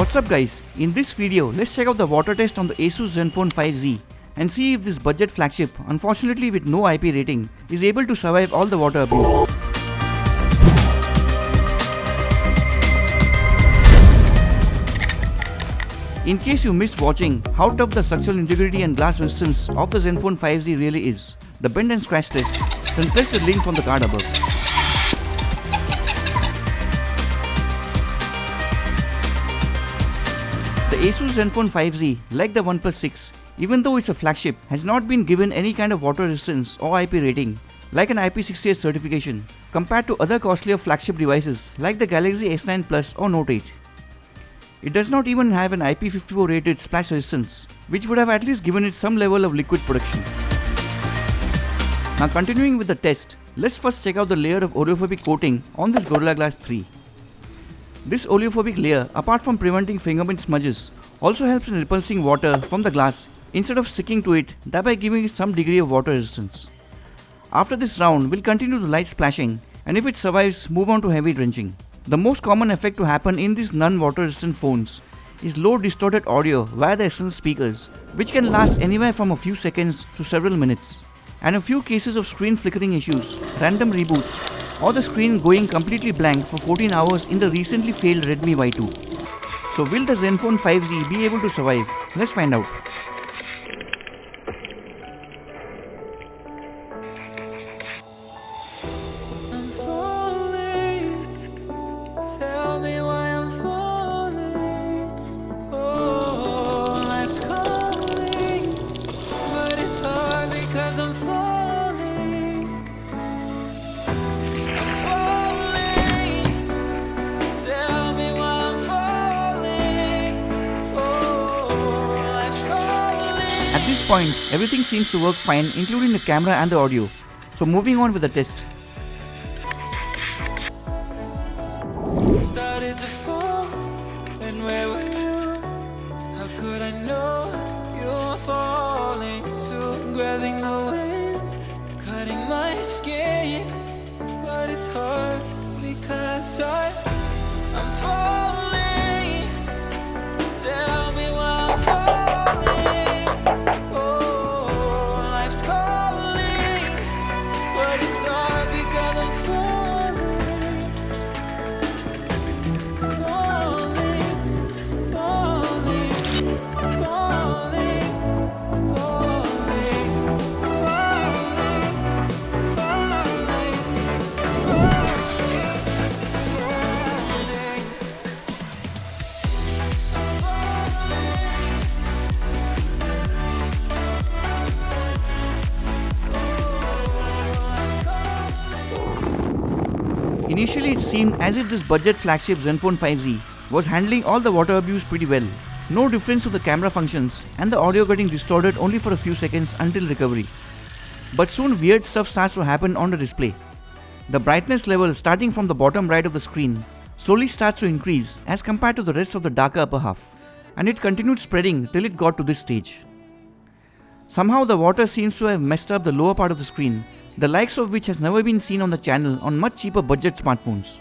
What's up guys, in this video let's check out the water test on the Asus Zenfone 5Z and see if this budget flagship, unfortunately with no IP rating, is able to survive all the water abuse. In case you missed watching how tough the structural integrity and glass resistance of the Zenfone 5Z really is, the bend and scratch test, then press the link from the card above. The Asus Zenfone 5Z, like the OnePlus 6, even though it's a flagship, has not been given any kind of water resistance or IP rating, like an IP68 certification, compared to other costlier flagship devices like the Galaxy S9 Plus or Note 8. It does not even have an IP54 rated splash resistance, which would have at least given it some level of liquid protection. Now continuing with the test, let's first check out the layer of oleophobic coating on this Gorilla Glass 3. This oleophobic layer, apart from preventing fingerprint smudges, also helps in repulsing water from the glass instead of sticking to it, thereby giving it some degree of water resistance. After this round, we'll continue the light splashing, and if it survives, move on to heavy drenching. The most common effect to happen in these non-water resistant phones is low distorted audio via the external speakers, which can last anywhere from a few seconds to several minutes, and a few cases of screen flickering issues, random reboots, or the screen going completely blank for 14 hours in the recently failed Redmi Y2. So will the Zenfone 5Z be able to survive? Let's find out. Tell me why I'm falling. Oh, life's calling, but it's hard because I'm falling. I'm falling. Tell me why I'm falling. Oh, life's calling. At this point, everything seems to work fine, including the camera and the audio. So moving on with the test. Started to fall, and where were you? How could I know you were falling too? Grabbing the wind, cutting my skin, but it's hard because I'm falling. Tell me why I'm falling. Oh, life's calling, but it's hard because I'm falling. Initially it seemed as if this budget flagship Zenfone 5Z was handling all the water abuse pretty well. No difference to the camera functions and the audio getting distorted only for a few seconds until recovery. But soon weird stuff starts to happen on the display. The brightness level starting from the bottom right of the screen slowly starts to increase as compared to the rest of the darker upper half, and it continued spreading till it got to this stage. Somehow the water seems to have messed up the lower part of the screen, the likes of which has never been seen on the channel on much cheaper budget smartphones.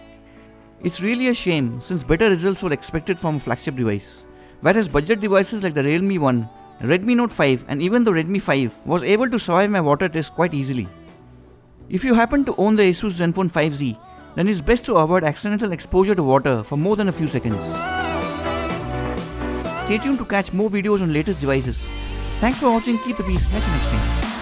It's really a shame since better results were expected from a flagship device, whereas budget devices like the Realme 1, Redmi Note 5 and even the Redmi 5 was able to survive my water test quite easily. If you happen to own the Asus Zenfone 5Z, then it's best to avoid accidental exposure to water for more than a few seconds. Stay tuned to catch more videos on latest devices. Thanks for watching, keep the peace, catch you next time.